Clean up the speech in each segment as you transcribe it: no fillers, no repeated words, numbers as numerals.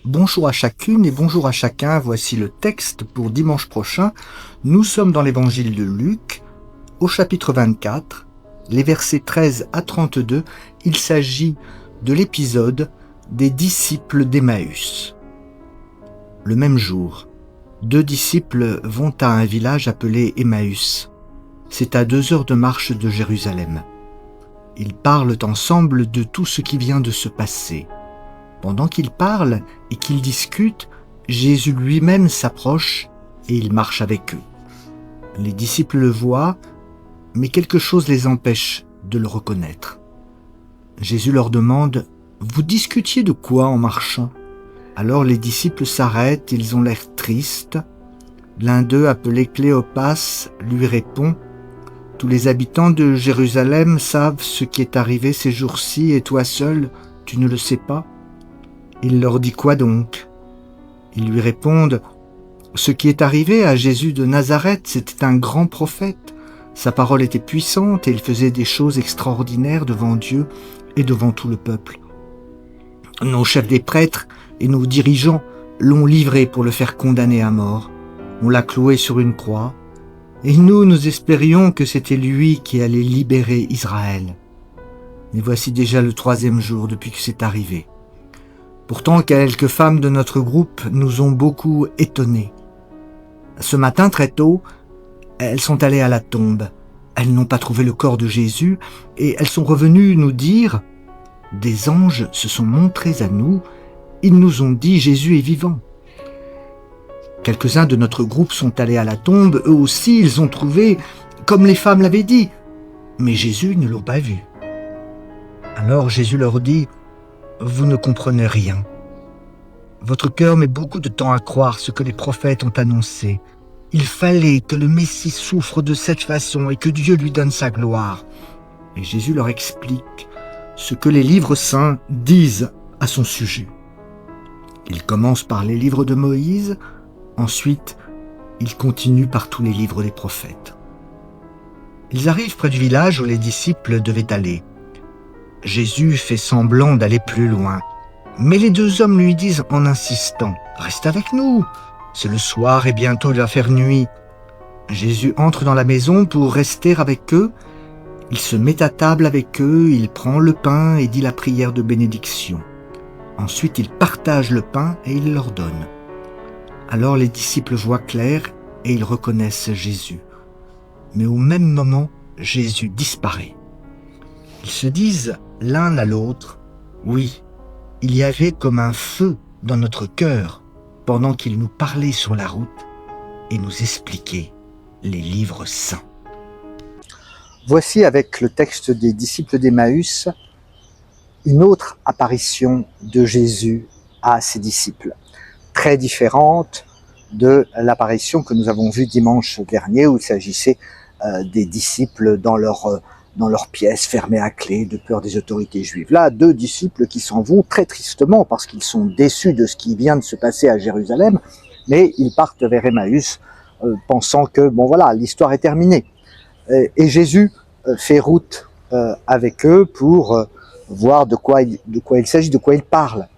Bonjour à chacune et bonjour à chacun, voici le texte pour dimanche prochain. Nous sommes dans l'évangile de Luc, au chapitre 24, les versets 13 à 32. Il s'agit de l'épisode des disciples d'Emmaüs. Le même jour, 2 disciples vont à un village appelé Emmaüs. C'est à 2 heures de marche de Jérusalem. Ils parlent ensemble de tout ce qui vient de se passer. Pendant qu'ils parlent et qu'ils discutent, Jésus lui-même s'approche et il marche avec eux. Les disciples le voient, mais quelque chose les empêche de le reconnaître. Jésus leur demande « Vous discutiez de quoi en marchant ?» Alors les disciples s'arrêtent, ils ont l'air tristes. L'un d'eux, appelé Cléopas, lui répond « Tous les habitants de Jérusalem savent ce qui est arrivé ces jours-ci et toi seul, tu ne le sais pas ?» Il leur dit quoi donc? Ils lui répondent « Ce qui est arrivé à Jésus de Nazareth, c'était un grand prophète. Sa parole était puissante et il faisait des choses extraordinaires devant Dieu et devant tout le peuple. Nos chefs des prêtres et nos dirigeants l'ont livré pour le faire condamner à mort. On l'a cloué sur une croix et nous espérions que c'était lui qui allait libérer Israël. Mais voici déjà le 3e jour depuis que c'est arrivé. Pourtant, quelques femmes de notre groupe nous ont beaucoup étonnés. Ce matin, très tôt, elles sont allées à la tombe. Elles n'ont pas trouvé le corps de Jésus et elles sont revenues nous dire « Des anges se sont montrés à nous, ils nous ont dit Jésus est vivant. » Quelques-uns de notre groupe sont allés à la tombe, eux aussi ils ont trouvé comme les femmes l'avaient dit, mais Jésus ne l'ont pas vu. Alors Jésus leur dit « Vous ne comprenez rien. Votre cœur met beaucoup de temps à croire ce que les prophètes ont annoncé. Il fallait que le Messie souffre de cette façon et que Dieu lui donne sa gloire. » Et Jésus leur explique ce que les livres saints disent à son sujet. Il commence par les livres de Moïse, ensuite il continue par tous les livres des prophètes. Ils arrivent près du village où les disciples devaient aller. Jésus fait semblant d'aller plus loin, mais les 2 hommes lui disent en insistant « Reste avec nous, c'est le soir et bientôt il va faire nuit. » Jésus entre dans la maison pour rester avec eux. Il se met à table avec eux, il prend le pain et dit la prière de bénédiction. Ensuite, il partage le pain et il leur donne. Alors les disciples voient clair et ils reconnaissent Jésus. Mais au même moment, Jésus disparaît. Ils se disent l'un à l'autre, « Oui, il y avait comme un feu dans notre cœur pendant qu'il nous parlait sur la route et nous expliquait les livres saints. » Voici avec le texte des disciples d'Emmaüs une autre apparition de Jésus à ses disciples, très différente de l'apparition que nous avons vue dimanche dernier où il s'agissait des disciples dans leur pièce fermée à clé de peur des autorités juives. Là, 2 disciples qui s'en vont très tristement parce qu'ils sont déçus de ce qui vient de se passer à Jérusalem, mais ils partent vers Emmaüs pensant que bon voilà, l'histoire est terminée. Et Jésus fait route avec eux pour voir de quoi il s'agit, de quoi il parle.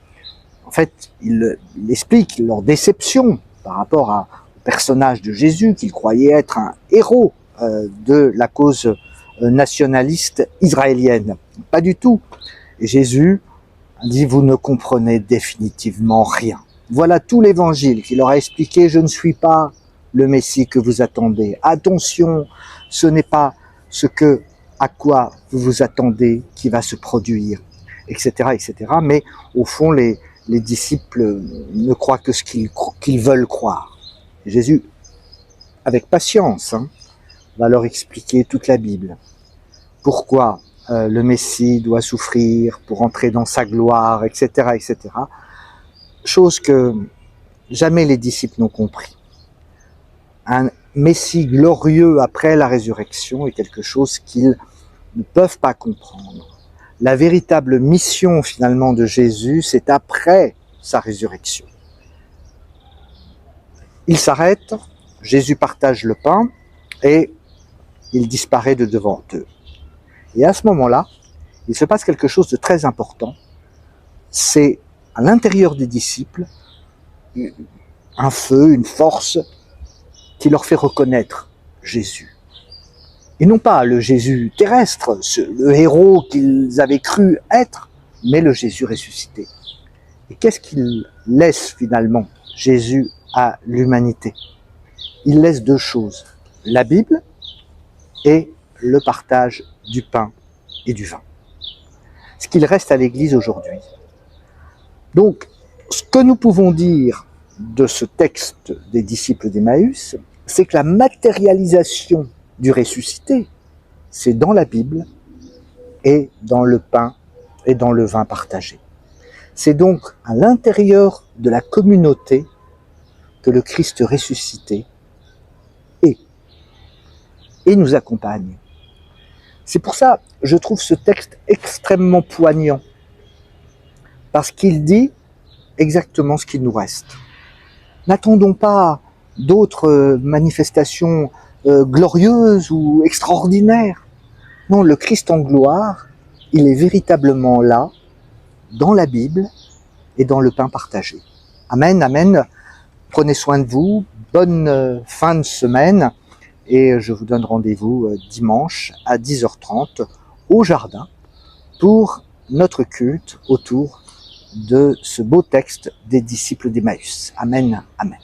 En fait, il explique leur déception par rapport au personnage de Jésus qu'ils croyaient être un héros de la cause nationaliste israélienne. Pas du tout. Et Jésus dit « Vous ne comprenez définitivement rien. » Voilà tout l'évangile qui leur a expliqué « Je ne suis pas le Messie que vous attendez. Attention, ce n'est pas à quoi vous vous attendez qui va se produire, etc. etc. » Mais au fond, les disciples ne croient que ce qu'ils veulent croire. Jésus, avec patience, va leur expliquer toute la Bible. Pourquoi le Messie doit souffrir pour entrer dans sa gloire, etc., etc. Chose que jamais les disciples n'ont compris. Un Messie glorieux après la résurrection est quelque chose qu'ils ne peuvent pas comprendre. La véritable mission finalement de Jésus, c'est après sa résurrection. Il s'arrête, Jésus partage le pain et il disparaît de devant eux. Et à ce moment-là, il se passe quelque chose de très important, c'est à l'intérieur des disciples un feu, une force qui leur fait reconnaître Jésus. Et non pas le Jésus terrestre, le héros qu'ils avaient cru être, mais le Jésus ressuscité. Et qu'est-ce qu'il laisse finalement, Jésus, à l'humanité? Il laisse deux choses, la Bible et le partage du pain et du vin. Ce qu'il reste à l'Église aujourd'hui. Donc, ce que nous pouvons dire de ce texte des disciples d'Emmaüs, c'est que la matérialisation du ressuscité, c'est dans la Bible et dans le pain et dans le vin partagé. C'est donc à l'intérieur de la communauté que le Christ ressuscité est et nous accompagne. C'est pour ça que je trouve ce texte extrêmement poignant, parce qu'il dit exactement ce qu'il nous reste. N'attendons pas d'autres manifestations glorieuses ou extraordinaires. Non, le Christ en gloire, il est véritablement là, dans la Bible et dans le pain partagé. Amen, amen. Prenez soin de vous, bonne fin de semaine, et je vous donne rendez-vous dimanche à 10h30 au jardin pour notre culte autour de ce beau texte des disciples d'Emmaüs. Amen, amen.